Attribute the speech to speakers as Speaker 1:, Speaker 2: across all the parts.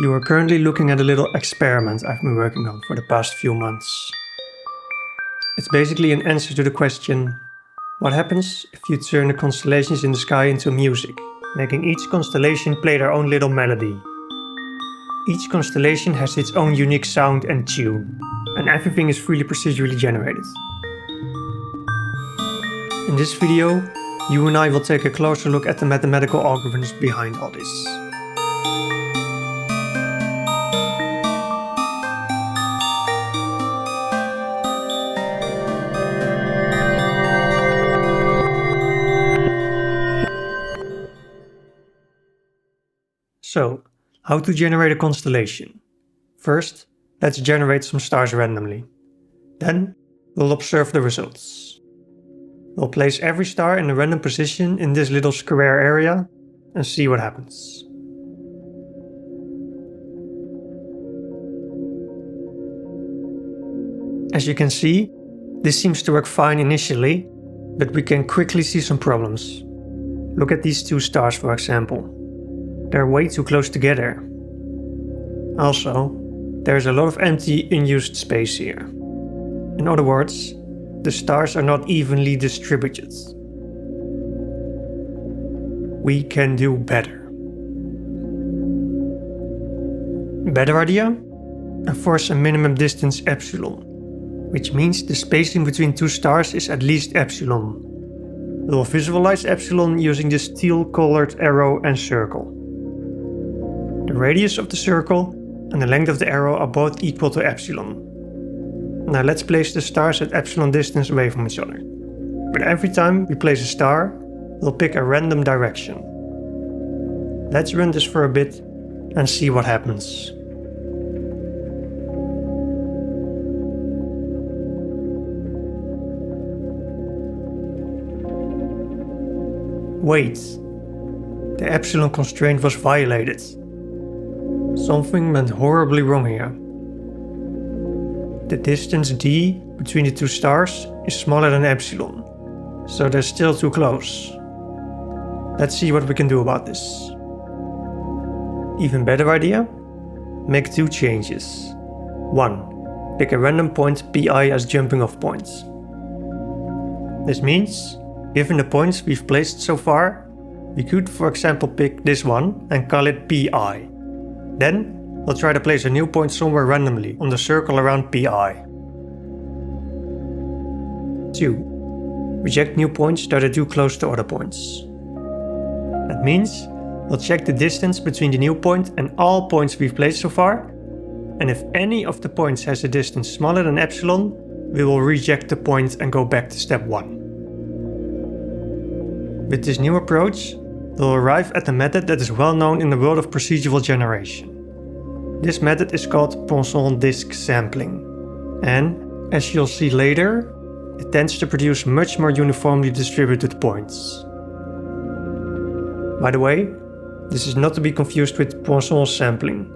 Speaker 1: You are currently looking at a little experiment I've been working on for the past few months. It's basically an answer to the question, what happens if you turn the constellations in the sky into music, making each constellation play their own little melody. Each constellation has its own unique sound and tune, and everything is freely procedurally generated. In this video, you and I will take a closer look at the mathematical algorithms behind all this. So, how to generate a constellation? First, let's generate some stars randomly. Then, we'll observe the results. We'll place every star in a random position in this little square area and see what happens. As you can see, this seems to work fine initially, but we can quickly see some problems. Look at these two stars, for example. They're way too close together. Also, there's a lot of empty unused space here. In other words, the stars are not evenly distributed. We can do better. Better idea? Enforce a minimum distance epsilon, which means the spacing between two stars is at least epsilon. We'll visualize epsilon using this teal-colored arrow and circle. The radius of the circle and the length of the arrow are both equal to epsilon. Now let's place the stars at epsilon distance away from each other. But every time we place a star, we'll pick a random direction. Let's run this for a bit and see what happens. Wait, the epsilon constraint was violated. Something went horribly wrong here. The distance d between the two stars is smaller than epsilon, so they're still too close. Let's see what we can do about this. Even better idea? Make two changes. 1. Pick a random point pi as jumping off points. This means, given the points we've placed so far, we could for example pick this one and call it pi. Then, we'll try to place a new point somewhere randomly on the circle around pi. 2. Reject new points that are too close to other points. That means, we'll check the distance between the new point and all points we've placed so far, and if any of the points has a distance smaller than epsilon, we will reject the point and go back to step 1. With this new approach, we'll arrive at a method that is well known in the world of procedural generation. This method is called Poisson disk sampling, and, as you'll see later, it tends to produce much more uniformly distributed points. By the way, this is not to be confused with Poisson sampling.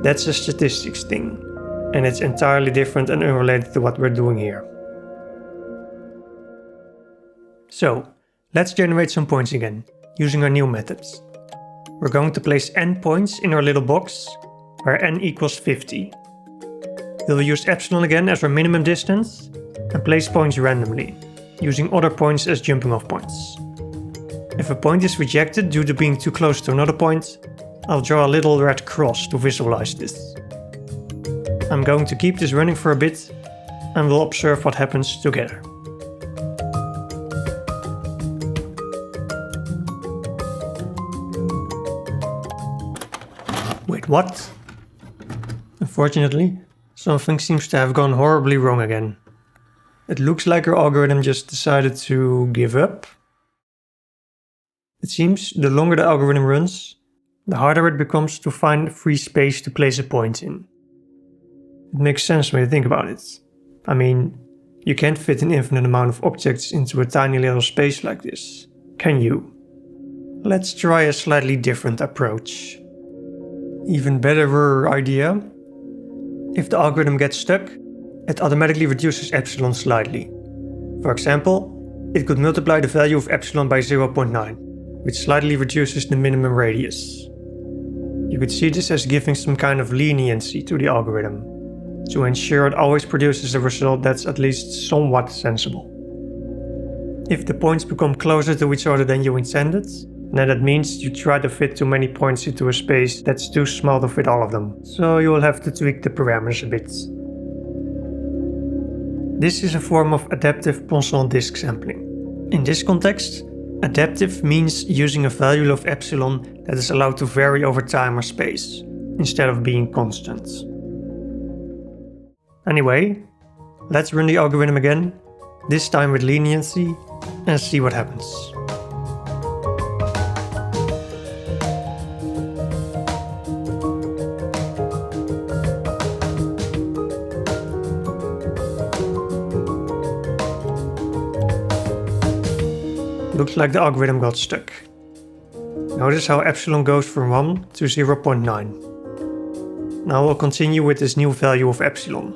Speaker 1: That's a statistics thing, and it's entirely different and unrelated to what we're doing here. So, let's generate some points again, using our new methods. We're going to place n points in our little box, where n equals 50. We'll use epsilon again as our minimum distance, and place points randomly, using other points as jumping off points. If a point is rejected due to being too close to another point, I'll draw a little red cross to visualize this. I'm going to keep this running for a bit, and we'll observe what happens together. Wait, what? Unfortunately, something seems to have gone horribly wrong again. It looks like our algorithm just decided to give up. It seems the longer the algorithm runs, the harder it becomes to find free space to place a point in. It makes sense when you think about it. I mean, you can't fit an infinite amount of objects into a tiny little space like this, can you? Let's try a slightly different approach. Even better idea. If the algorithm gets stuck, it automatically reduces epsilon slightly. For example, it could multiply the value of epsilon by 0.9, which slightly reduces the minimum radius. You could see this as giving some kind of leniency to the algorithm, to ensure it always produces a result that's at least somewhat sensible. If the points become closer to each other than you intended, then that means you try to fit too many points into a space that's too small to fit all of them, so you will have to tweak the parameters a bit. This is a form of adaptive Poisson disk sampling. In this context, adaptive means using a value of epsilon that is allowed to vary over time or space, instead of being constant. Anyway, let's run the algorithm again, this time with leniency, and see what happens. Looks like the algorithm got stuck. Notice how epsilon goes from 1 to 0.9. Now we'll continue with this new value of epsilon.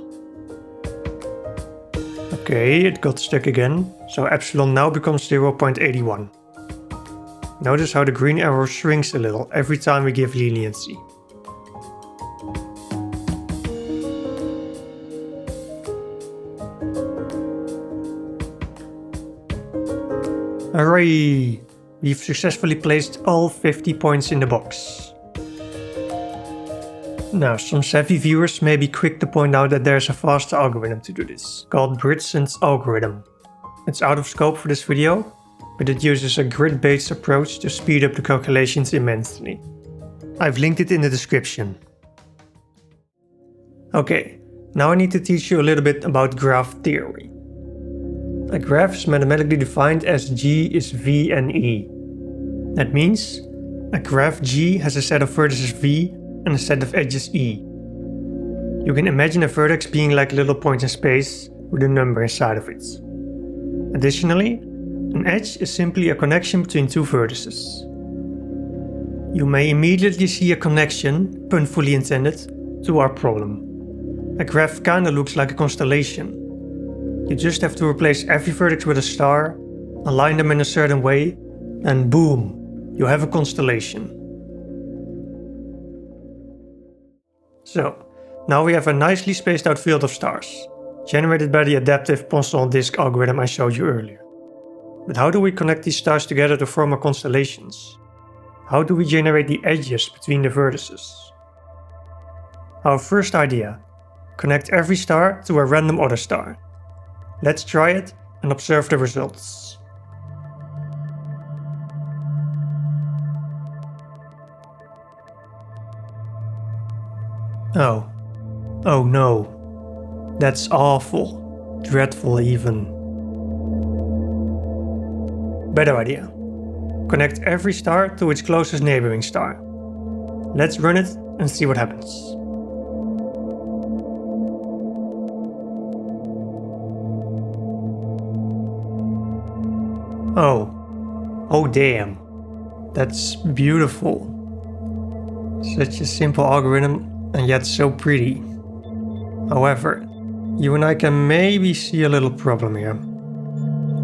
Speaker 1: Okay, it got stuck again, so epsilon now becomes 0.81. Notice how the green arrow shrinks a little every time we give leniency. Hooray! We've successfully placed all 50 points in the box. Now, some savvy viewers may be quick to point out that there's a faster algorithm to do this, called Britson's algorithm. It's out of scope for this video, but it uses a grid-based approach to speed up the calculations immensely. I've linked it in the description. Okay, now I need to teach you a little bit about graph theory. A graph is mathematically defined as G is V and E. That means a graph G has a set of vertices V and a set of edges E. You can imagine a vertex being like a little point in space with a number inside of it. Additionally, an edge is simply a connection between two vertices. You may immediately see a connection, pun fully intended, to our problem. A graph kinda looks like a constellation. You just have to replace every vertex with a star, align them in a certain way, and boom, you have a constellation. So, now we have a nicely spaced out field of stars, generated by the adaptive Poisson disk algorithm I showed you earlier. But how do we connect these stars together to form our constellations? How do we generate the edges between the vertices? Our first idea: connect every star to a random other star. Let's try it and observe the results. Oh no. That's awful. Dreadful even. Better idea. Connect every star to its closest neighboring star. Let's run it and see what happens. Oh damn. That's beautiful. Such a simple algorithm and yet so pretty. However, you and I can maybe see a little problem here.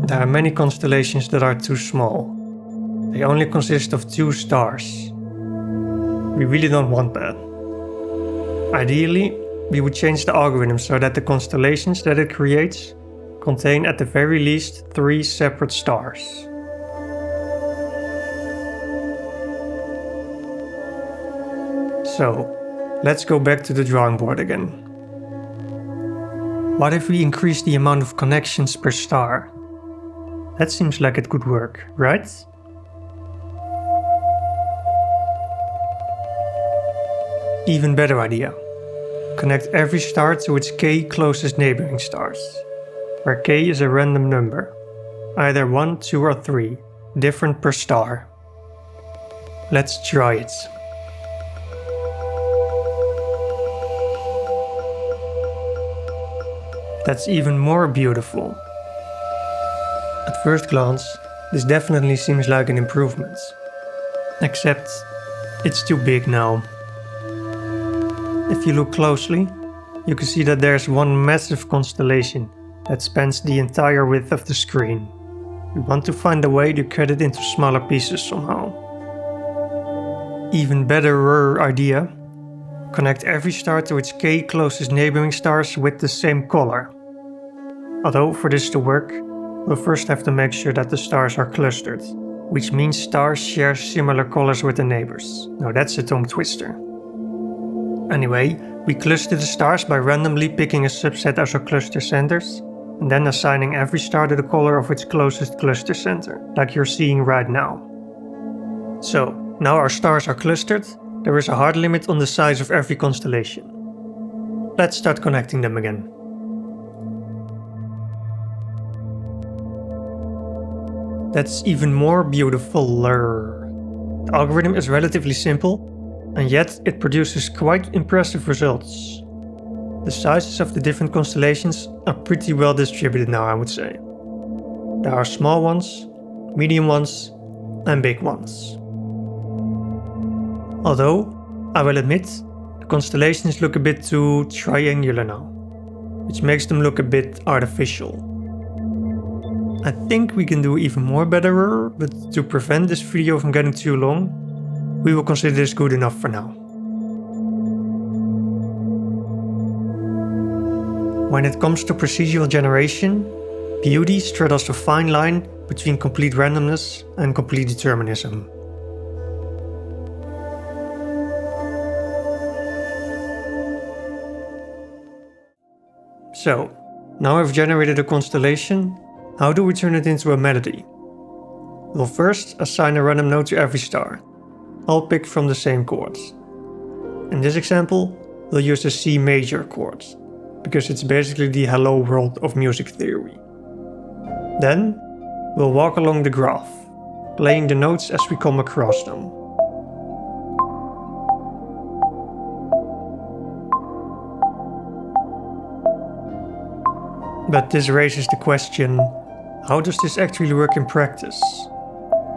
Speaker 1: There are many constellations that are too small. They only consist of 2 stars. We really don't want that. Ideally, we would change the algorithm so that the constellations that it creates contain at the very least 3 separate stars. So, let's go back to the drawing board again. What if we increase the amount of connections per star? That seems like it could work, right? Even better idea. Connect every star to its k closest neighboring stars, where k is a random number, either 1, 2 or 3, different per star. Let's try it. That's even more beautiful. At first glance, this definitely seems like an improvement. Except, it's too big now. If you look closely, you can see that there's one massive constellation that spans the entire width of the screen. We want to find a way to cut it into smaller pieces somehow. even better idea, connect every star to its k closest neighboring stars with the same color. Although for this to work, we'll first have to make sure that the stars are clustered, which means stars share similar colors with the neighbors. Now that's a tongue twister. Anyway, we cluster the stars by randomly picking a subset as our cluster centers, and then assigning every star to the color of its closest cluster center, like you're seeing right now. So, now our stars are clustered, there is a hard limit on the size of every constellation. Let's start connecting them again. That's even more beautiful. The algorithm is relatively simple, and yet it produces quite impressive results. The sizes of the different constellations are pretty well distributed now, I would say. There are small ones, medium ones, and big ones. Although, I will admit, the constellations look a bit too triangular now, which makes them look a bit artificial. I think we can do even more better, but to prevent this video from getting too long, we will consider this good enough for now. When it comes to procedural generation, beauty straddles a fine line between complete randomness and complete determinism. So, now I've generated a constellation. How do we turn it into a melody? We'll first assign a random note to every star, all picked from the same chords. In this example, we'll use the C major chord, because it's basically the hello world of music theory. Then, we'll walk along the graph, playing the notes as we come across them. But this raises the question, how does this actually work in practice?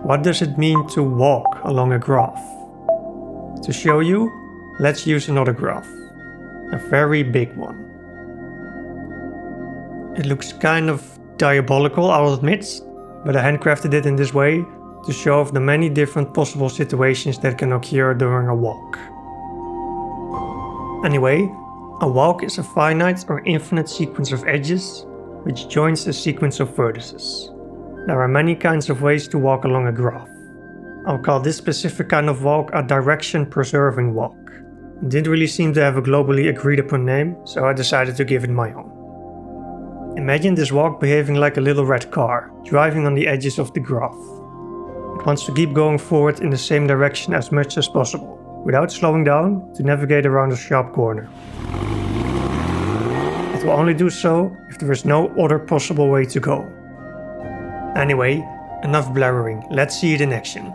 Speaker 1: What does it mean to walk along a graph? To show you, let's use another graph. A very big one. It looks kind of diabolical, I'll admit, but I handcrafted it in this way to show off the many different possible situations that can occur during a walk. Anyway, a walk is a finite or infinite sequence of edges which joins a sequence of vertices. There are many kinds of ways to walk along a graph. I'll call this specific kind of walk a direction-preserving walk. It didn't really seem to have a globally agreed upon name, so I decided to give it my own. Imagine this walk behaving like a little red car, driving on the edges of the graph. It wants to keep going forward in the same direction as much as possible, without slowing down to navigate around a sharp corner. It will only do so if there is no other possible way to go. Anyway, enough blabbering, let's see it in action.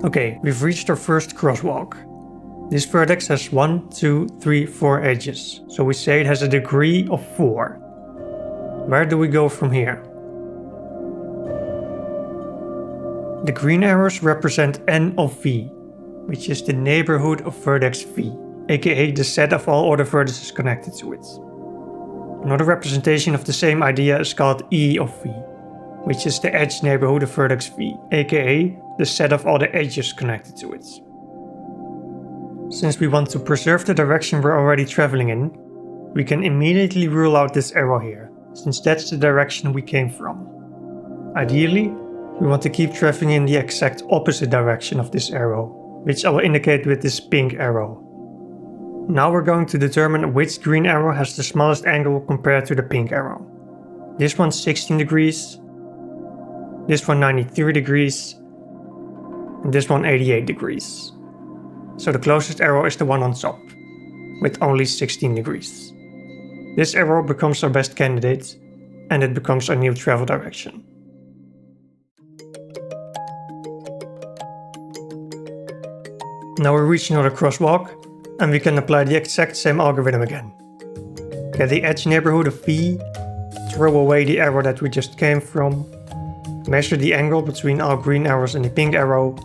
Speaker 1: Okay, we've reached our first crosswalk. This vertex has 1, 2, 3, 4 edges, so we say it has a degree of 4. Where do we go from here? The green arrows represent n of v, which is the neighborhood of vertex v, aka the set of all other vertices connected to it. Another representation of the same idea is called e of v, which is the edge neighborhood of vertex v, aka the set of all the edges connected to it. Since we want to preserve the direction we're already traveling in, we can immediately rule out this arrow here, since that's the direction we came from. Ideally, we want to keep traveling in the exact opposite direction of this arrow, which I will indicate with this pink arrow. Now we're going to determine which green arrow has the smallest angle compared to the pink arrow. This one's 16 degrees, this one 93 degrees, and this one 88 degrees. So the closest arrow is the one on top, with only 16 degrees. This arrow becomes our best candidate, and it becomes our new travel direction. Now we reach another crosswalk, and we can apply the exact same algorithm again. Get the edge neighborhood of V, throw away the arrow that we just came from, measure the angle between all green arrows and the pink arrow,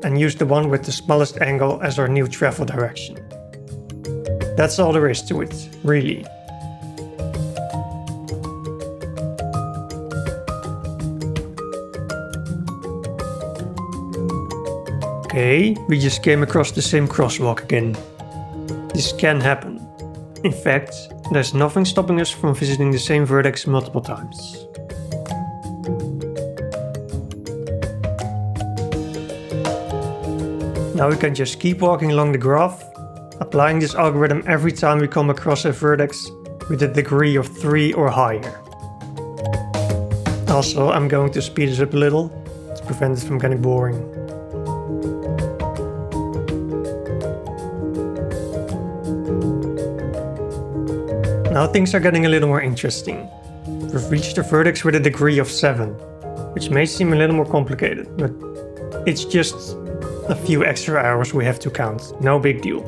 Speaker 1: and use the one with the smallest angle as our new travel direction. That's all there is to it, really. Okay, we just came across the same crosswalk again. This can happen. In fact, there's nothing stopping us from visiting the same vertex multiple times. Now we can just keep walking along the graph, applying this algorithm every time we come across a vertex with a degree of 3 or higher. Also, I'm going to speed this up a little to prevent it from getting boring. Now things are getting a little more interesting. We've reached a vertex with a degree of 7, which may seem a little more complicated, but it's just a few extra arrows we have to count, no big deal.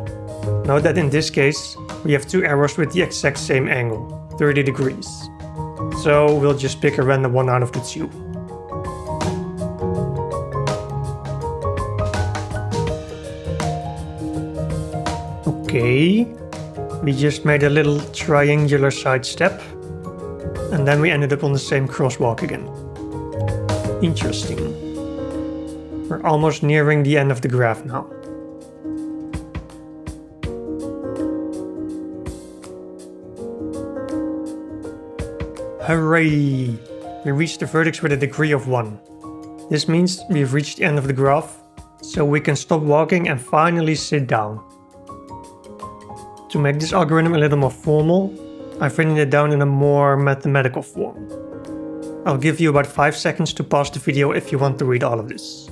Speaker 1: Note that in this case, we have 2 arrows with the exact same angle, 30 degrees. So we'll just pick a random one out of the 2. Okay, we just made a little triangular side step, and then we ended up on the same crosswalk again. Interesting. We're almost nearing the end of the graph now. Hooray! We reached the vertex with a degree of 1. This means we've reached the end of the graph, so we can stop walking and finally sit down. To make this algorithm a little more formal, I've written it down in a more mathematical form. I'll give you about 5 seconds to pause the video if you want to read all of this.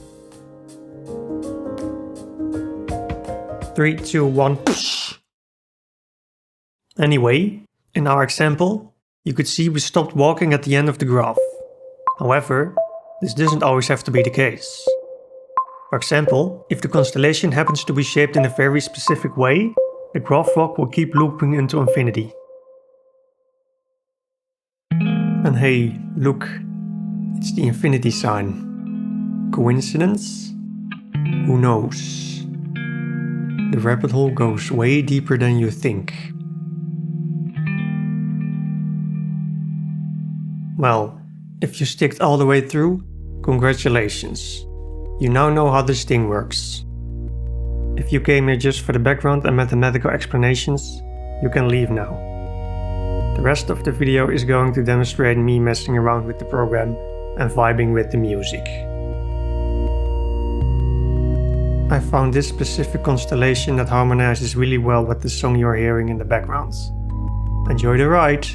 Speaker 1: 3, 2, 1, push! Anyway, in our example, you could see we stopped walking at the end of the graph. However, this doesn't always have to be the case. For example, if the constellation happens to be shaped in a very specific way, the graph walk will keep looping into infinity. And hey, look, it's the infinity sign. Coincidence? Who knows? The rabbit hole goes way deeper than you think. Well, if you sticked all the way through, congratulations. You now know how this thing works. If you came here just for the background and mathematical explanations, you can leave now. The rest of the video is going to demonstrate me messing around with the program and vibing with the music. I found this specific constellation that harmonizes really well with the song you're hearing in the background. Enjoy the ride!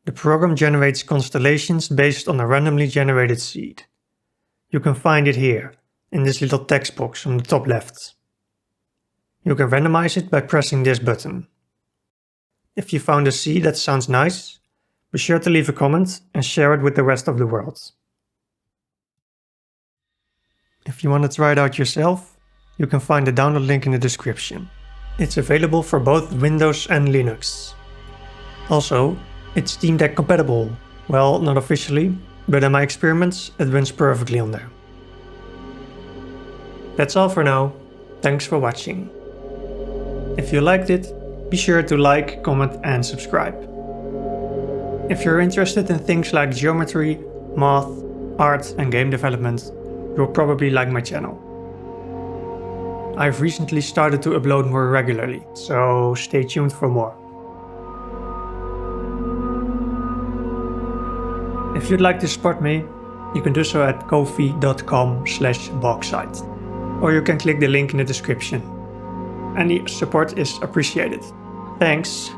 Speaker 1: The program generates constellations based on a randomly generated seed. You can find it here, in this little text box on the top left. You can randomize it by pressing this button. If you found a C that sounds nice, be sure to leave a comment and share it with the rest of the world. If you want to try it out yourself, you can find the download link in the description. It's available for both Windows and Linux. Also, it's Steam Deck compatible. Well, not officially, but in my experiments it runs perfectly on there. That's all for now. Thanks for watching. If you liked it, be sure to like, comment and subscribe. If you're interested in things like geometry, math, art and game development, you'll probably like my channel. I've recently started to upload more regularly, so stay tuned for more. If you'd like to support me, you can do so at ko-fi.com/boxsite, or you can click the link in the description. Any support is appreciated. Thanks!